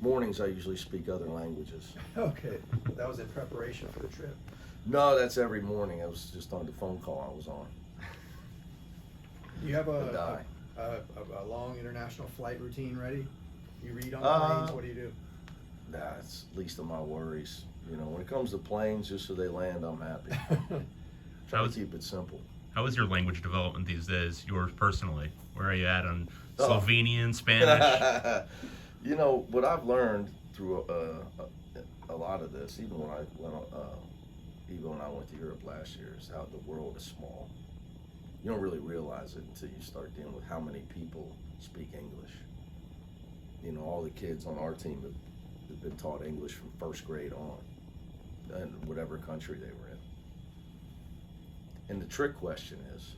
Mornings I usually speak other languages. Okay, that was in preparation for the trip. No, that's every morning. I was just on the phone call I was on. Do you have To a die. long international flight routine ready? You read on planes, what do you do? That's least of my worries. You know, when it comes to planes, just so they land, I'm happy. Try to keep it simple. How is your language development these days, yours personally? Where are you at on Oh. Slovenian, Spanish? You know, what I've learned through a lot of this, even when I went to Europe last year, is how the world is small. You don't really realize it until you start dealing with how many people speak English. You know, all the kids on our team have been taught English from first grade on, in whatever country they were in. And the trick question is,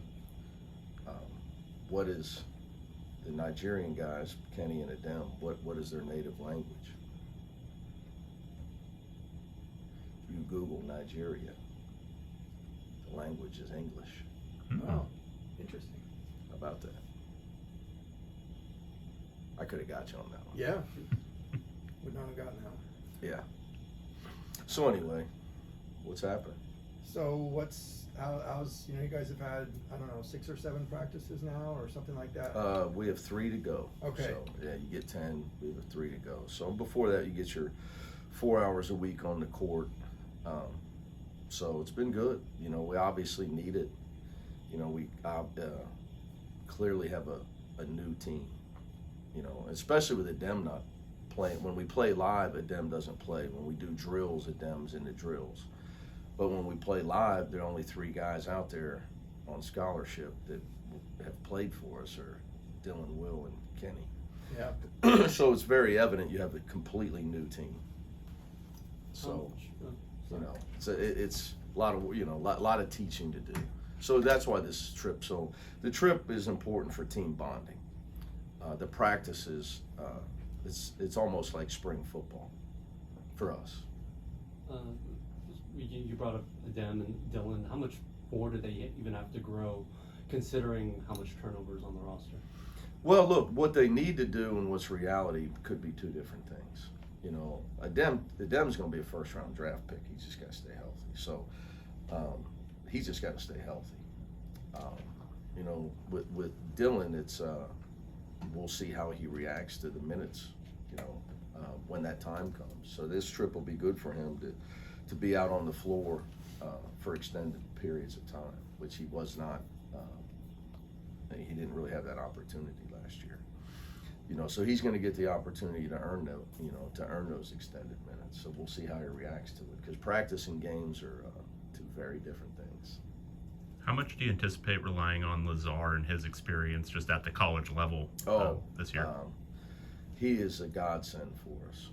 what is the Nigerian guys, Kenny and Adem, what is their native language? You Google Nigeria, the language is English. Oh, interesting. How about that? I could have got you on that one. Yeah, would not have gotten that. Yeah. So anyway, what's happening? So how's, you guys have had, I don't know, 6 or 7 practices now or something like that? We have 3 to go. Okay. So yeah, you get 10, we have 3 to go. So before that, you get your 4 hours a week on the court. So it's been good. You know, we obviously need it. You know, we clearly have a new team. You know, especially with Adem not playing. When we play live, Adem doesn't play. When we do drills, Adem's in the drills. But when we play live, there are only 3 guys out there on scholarship that have played for us, are Dylan, Will, and Kenny. Yeah. So it's very evident you have a completely new team. So, you know, it's a lot of, you know, lot of teaching to do. So that's why this trip. So the trip is important for team bonding. The practices, it's almost like spring football for us. You brought up Adem and Dylan. How much more do they even have to grow, considering how much turnover is on the roster? Well, look, what they need to do and what's reality could be 2 different things. You know, Adem's going to be a first-round draft pick. He's just got to stay healthy. So he's just got to stay healthy. You know, with Dylan, it's we'll see how he reacts to the minutes. You know, when that time comes. So this trip will be good for him to be out on the floor for extended periods of time, which he was not. He didn't really have that opportunity last year. You know, so he's going to get the opportunity to earn those extended minutes. So we'll see how he reacts to it, because practice and games are 2 very different things. How much do you anticipate relying on Lazar and his experience just at the college level this year? He is a godsend for us,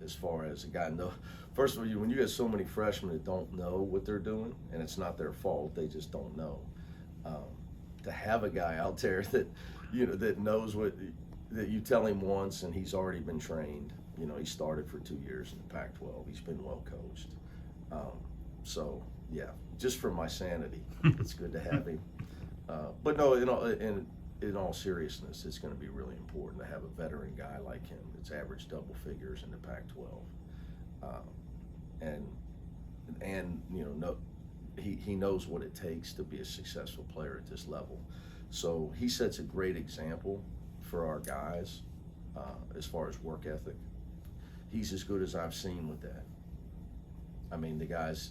as far as a guy. No, first of all, when you get so many freshmen that don't know what they're doing, and it's not their fault, they just don't know. To have a guy out there that, you know, that knows that you tell him once and he's already been trained. You know, he started for 2 years in the Pac-12. He's been well coached. So yeah, just for my sanity, it's good to have him. But no, in all seriousness, it's going to be really important to have a veteran guy like him that's averaged double figures in the Pac-12, and you know, he knows what it takes to be a successful player at this level. So he sets a great example for our guys as far as work ethic. He's as good as I've seen with that. I mean,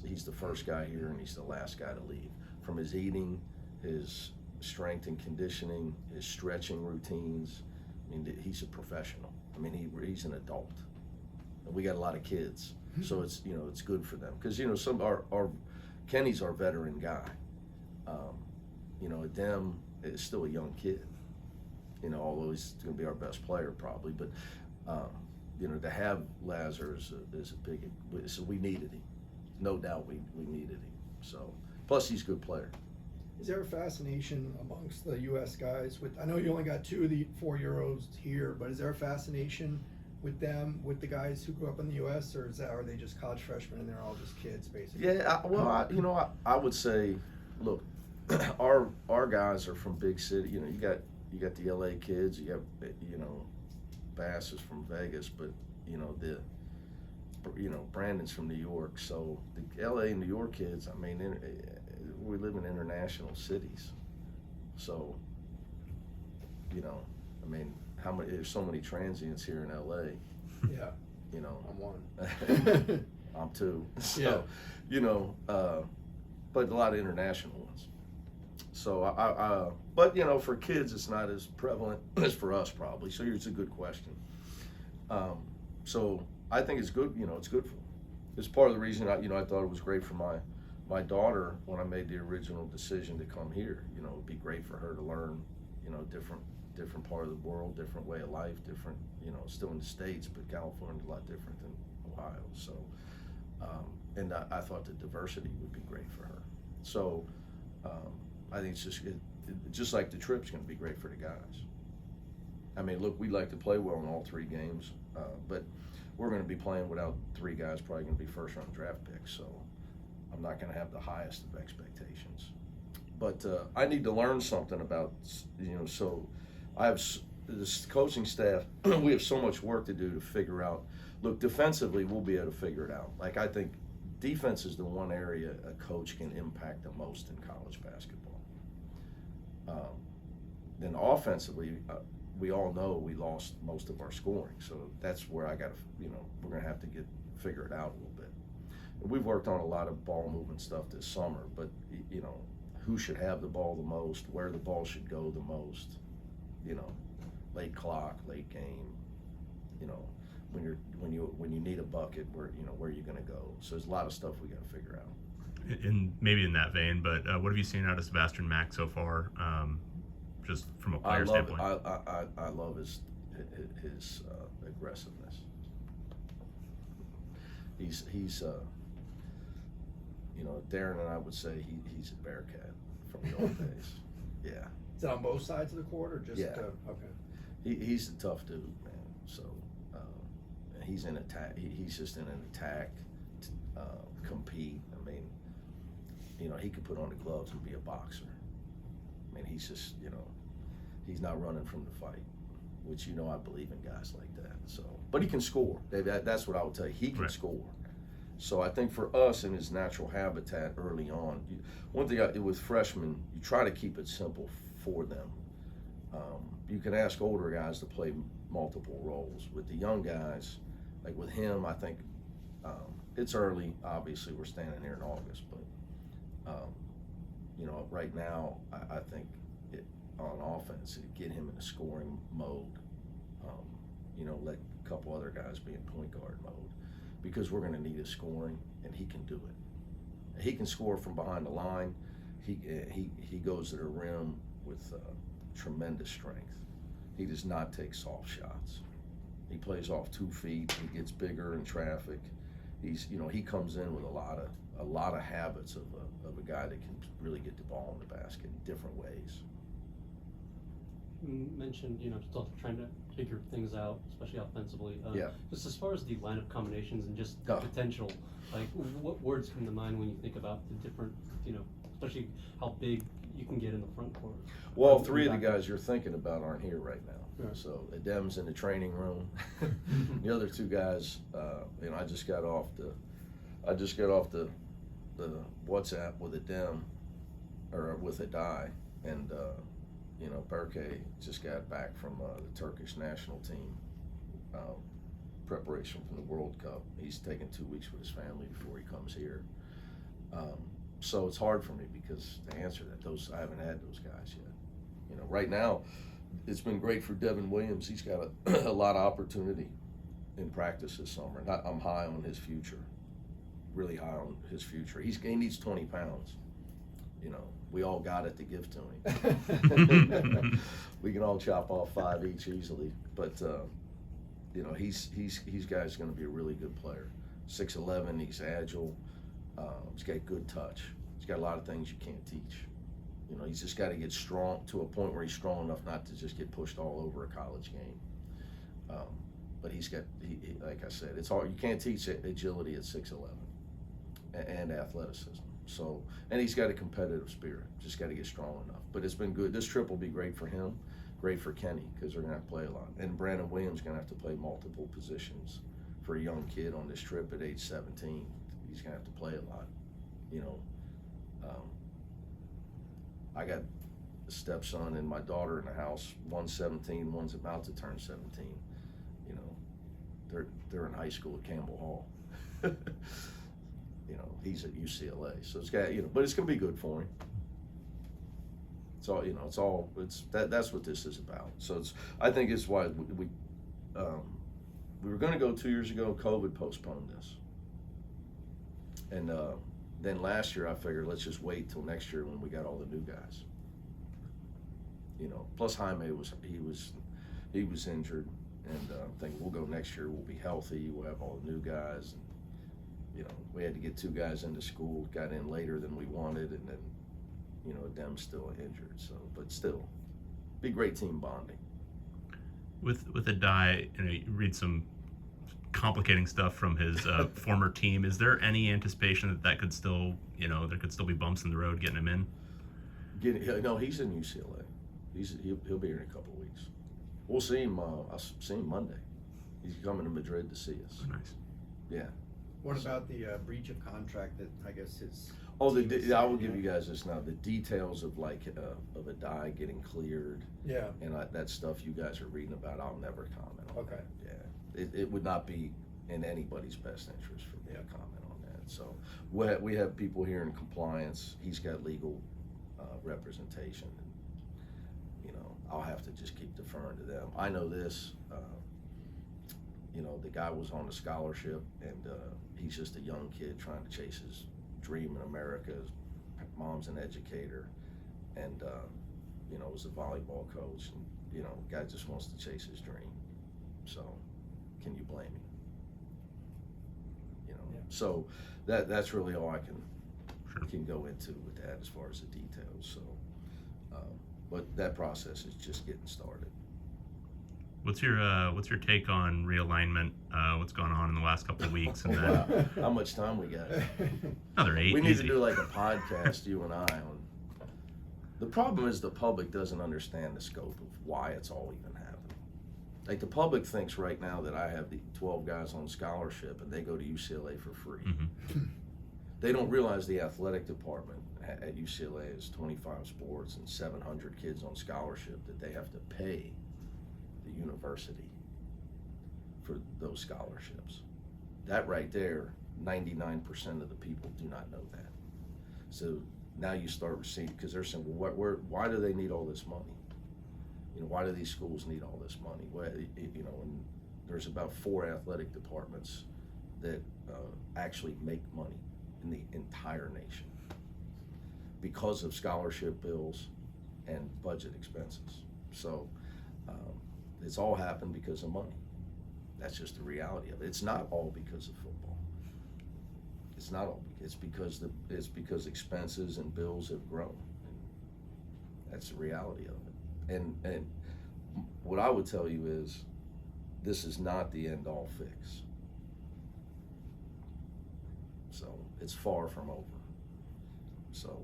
he's the first guy here and he's the last guy to leave. From his eating, his strength and conditioning, his stretching routines. I mean, he's a professional. I mean, he's an adult. And we got a lot of kids, so it's, you know, it's good for them, because, you know, Kenny's our veteran guy. You know, Adem is still a young kid. You know, although he's going to be our best player probably, but you know, to have Lazar is a big. So we needed him, no doubt. We needed him. So plus he's a good player. Is there a fascination amongst the U.S. guys with? I know you only got 2 of the 4 Euros here, but is there a fascination with them, with the guys who grew up in the U.S., or are they just college freshmen and they're all just kids basically? Yeah, I would say, look, our guys are from big city. You know, you got the L.A. kids. You got, you know, Bass is from Vegas, but Brandon's from New York, so the LA and New York kids, I mean, we live in international cities, so I mean, there's so many transients here in LA. Yeah, I'm one. I'm two. So, but a lot of international ones. So but for kids, it's not as prevalent as for us probably. So it's a good question. So I think it's good. It's good for them. It's part of the reason I thought it was great for my daughter when I made the original decision to come here. It'd be great for her to learn, different part of the world, different way of life, different, still in the States, but California's a lot different than Ohio. So, and I thought the diversity would be great for her. So, I think it's just like the trip's going to be great for the guys. I mean, look, we'd like to play well in all three games, but we're going to be playing without three guys probably going to be first-round draft picks. So, I'm not going to have the highest of expectations. But I need to learn something about, so I have this coaching staff, we have so much work to do to figure out. Look, defensively, we'll be able to figure it out. Like, I think defense is the one area a coach can impact the most in college basketball. Then offensively, we all know we lost most of our scoring. So that's where I got to, we're going to have to figure it out a little bit. And we've worked on a lot of ball movement stuff this summer, but, who should have the ball the most, where the ball should go the most, late clock, late game, when you need a bucket, where you're going to go. So there's a lot of stuff we got to figure out. And maybe in that vein, but what have you seen out of Sebastian Mack so far, just from a player standpoint? I love his aggressiveness. He's Darren and I would say he's a Bearcat from the old days. Yeah. Is it on both sides of the court or just? Yeah. Okay. He's a tough dude, man. So he's in attack. He's just in an attack, compete. I mean, he could put on the gloves and be a boxer. I mean, he's just, he's not running from the fight, which I believe in guys like that. So, but he can score. That's what I would tell you. He can score. So I think for us in his natural habitat early on, one thing with freshmen, you try to keep it simple for them. You can ask older guys to play multiple roles. With the young guys, like with him, I think it's early. Obviously, we're standing here in August, but right now, I think on offense, get him in a scoring mode. Let a couple other guys be in point guard mode, because we're going to need his scoring, and he can do it. He can score from behind the line. He goes to the rim with tremendous strength. He does not take soft shots. He plays off 2 feet. He gets bigger in traffic. He comes in with a lot of habits of a guy that can really get the ball in the basket in different ways. You mentioned, still trying to figure things out, especially offensively. Yeah. Just as far as the lineup combinations and just the potential, like what words come to mind when you think about the different, especially how big you can get in the front court? Well, 3 of the guys you're thinking about aren't here right now. Right. So Adam's in the training room. The other 2 guys, I just got off the WhatsApp with Adam, or with Adai, and Berke just got back from the Turkish national team preparation from the World Cup. He's taking 2 weeks with his family before he comes here. So it's hard for me because to answer that, I haven't had those guys yet. Right now, it's been great for Devin Williams. He's got a lot of opportunity in practice this summer. I'm high on his future, really high on his future. He needs 20 pounds. We all got it to give to him. We can all chop off 5 each easily, but he's guy's going to be a really good player. 6'11", he's agile. He's got good touch. He's got a lot of things you can't teach. He's just got to get strong to a point where he's strong enough not to just get pushed all over a college game. But he's got, like I said, it's hard. You can't teach agility at 6'11", and athleticism. So, and he's got a competitive spirit. Just got to get strong enough. But it's been good. This trip will be great for him, great for Kenny, because they're going to have to play a lot. And Brandon Williams is going to have to play multiple positions for a young kid on this trip at age 17, he's gonna have to play a lot. You know, I got a stepson and my daughter in the house. One's 17, one's about to turn 17. You know, they're in high school at Campbell Hall. You know, he's at UCLA, so it's got, you know, but it's gonna be good for him. It's all, you know, that's what this is about. So I think it's why we were going to go 2 years ago. COVID postponed this, and then last year I figured let's just wait till next year when we got all the new guys. You know, plus Jaime was injured, and I think we'll go next year. We'll be healthy. We'll have all the new guys. And, you know, we had to get 2 guys into school. Got in later than we wanted, and then, you know, Dem's still injured. So, but still, be great team bonding. With Adai, you know, you read some complicating stuff from his former team. Is there any anticipation that could still, you know, there could still be bumps in the road getting him in? No, he's in UCLA. He'll be here in a couple of weeks. We'll see him. I'll see him Monday. He's coming to Madrid to see us. Oh, nice. Yeah. What about the breach of contract that I guess his? Oh, I will give you guys this now. The details of like of Adai getting cleared. Yeah. And that stuff you guys are reading about, I'll never comment on. Okay. That. Yeah. It would not be in anybody's best interest for me to comment on that. So we have people here in compliance. He's got legal representation. And, you know, I'll have to just keep deferring to them. I know this. You know, the guy was on a scholarship, and he's just a young kid trying to chase his dream in America. His mom's an educator, and you know, was a volleyball coach, and you know, guy just wants to chase his dream. So, can you blame him? You know, Yeah. so that's really all I can Sure. go into with that as far as the details. So, but that process is just getting started. What's your take on realignment? What's gone on in the last couple of weeks? And then Wow. How much time we got? another 8. We need easy. to do like a podcast, you and I, on. The problem is the public doesn't understand the scope of why it's all even happening. Like the public thinks right now that I have the 12 guys on scholarship and they go to UCLA for free. Mm-hmm. They don't realize the athletic department at UCLA is 25 sports and 700 kids on scholarship that they have to pay the university for those scholarships. That right there, 99% of the people do not know that. So now you start receiving, because they're saying, well, why do they need all this money? You know, why do these schools need all this money? Well, you know, and there's about 4 athletic departments that actually make money in the entire nation because of scholarship bills and budget expenses. So it's all happened because of money. That's just the reality of it. It's not all because of football. It's not all. It's because expenses and bills have grown. That's the reality of it. And what I would tell you is, this is not the end all fix. So it's far from over. So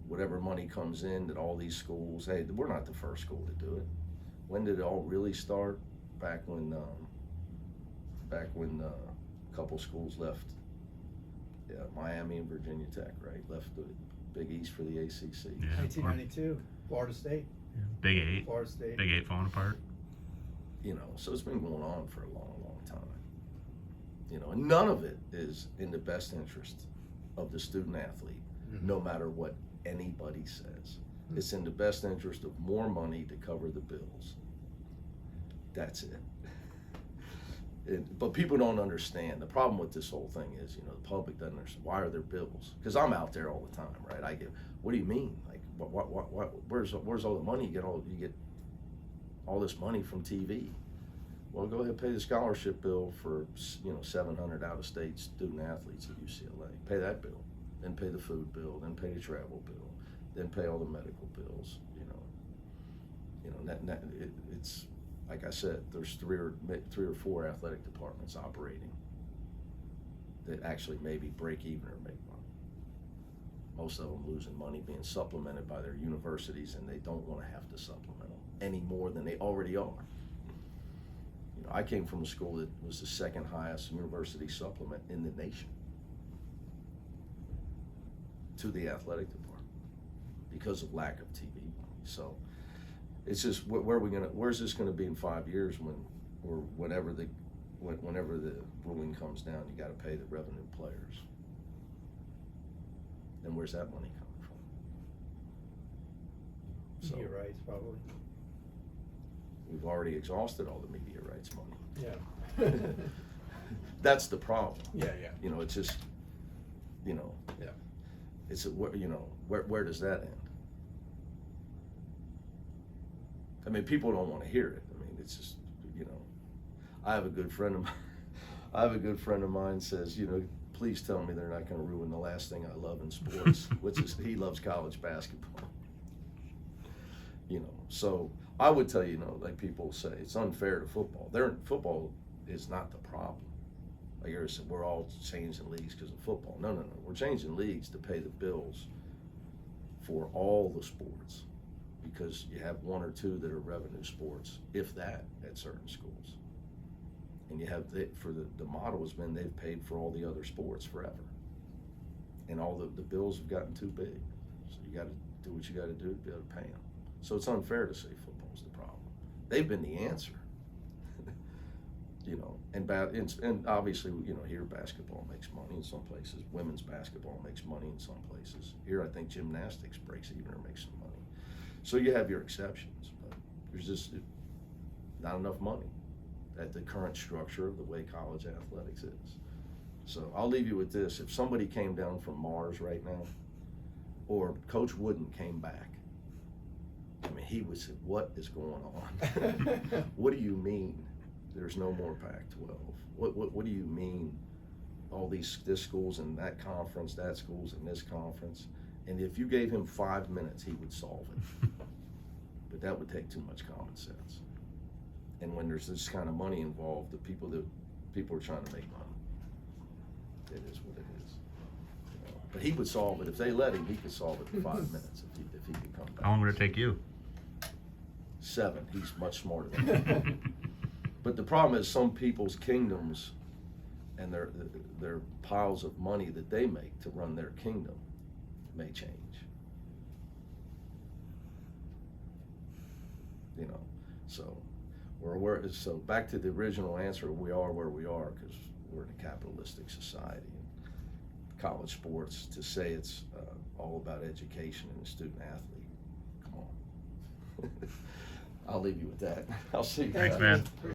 whatever money comes in, that all these schools, hey, we're not the first school to do it. When did it all really start? Back when a couple schools left, Miami and Virginia Tech, right? Left the Big East for the ACC. Yeah. 1992, Florida State. Big 8. Florida State. Big 8 falling apart. You know, so it's been going on for a long, long time. You know, and none of it is in the best interest of the student athlete, no matter what anybody says. It's in the best interest of more money to cover the bills. That's it. But people don't understand. The problem with this whole thing is, you know, the public doesn't understand. Why are there bills? Because I'm out there all the time, right? I get, what do you mean? Like, where's all the money? You get all this money from TV. Well, go ahead and pay the scholarship bill for, you know, 700 out-of-state student athletes at UCLA. Pay that bill, then pay the food bill, then pay the travel bill, then pay all the medical bills. It's like I said, there's three or four athletic departments operating that actually maybe break even or make money. Most of them losing money, being supplemented by their universities, and they don't want to have to supplement them any more than they already are. You know, I came from a school that was the second highest university supplement in the nation to the athletic department because of lack of TV money. So it's just where's this gonna be in 5 years whenever the ruling comes down, you gotta pay the revenue players. And where's that money coming from? So Media rights, probably. we've already exhausted all the media rights money. Yeah. That's the problem. Yeah. You know, it's just, you know, Yeah. it's where does that end? I mean, people don't want to hear it. I mean, it's just, you know, I have a good friend of mine says, you know, please tell me they're not going to ruin the last thing I love in sports, which is he loves college basketball. You know, so I would tell you, you know, like people say, it's unfair to football. Football is not the problem. Like you said, we're all changing leagues because of football. No. We're changing leagues to pay the bills for all the sports, because you have one or two that are revenue sports, if that, at certain schools. And you have the model has been they've paid for all the other sports forever, and all the bills have gotten too big. So you got to do what you got to do to be able to pay them. So it's unfair to say football's the problem. They've been the answer. You know, and obviously, you know, here basketball makes money in some places. Women's basketball makes money in some places. Here, I think gymnastics breaks even or makes some money. So you have your exceptions, but there's just not enough money at the current structure of the way college athletics is. So I'll leave you with this. If somebody came down from Mars right now, or Coach Wooden came back, I mean, he would say, what is going on? What do you mean there's no more Pac-12? What do you mean all this schools in that conference, that school's in this conference? And if you gave him 5 minutes, he would solve it. But that would take too much common sense. And when there's this kind of money involved, people are trying to make money. It is what it is. You know? But he would solve it. If they let him, he could solve it in 5 minutes if he could come back. How long would it take you? 7. He's much smarter than me. But the problem is some people's kingdoms and their piles of money that they make to run their kingdom may change. You know, so so back to the original answer, we are where we are because we're in a capitalistic society. And college sports, to say it's all about education and the student athlete, come on. I'll leave you with that. I'll see you. Thanks, guys. man.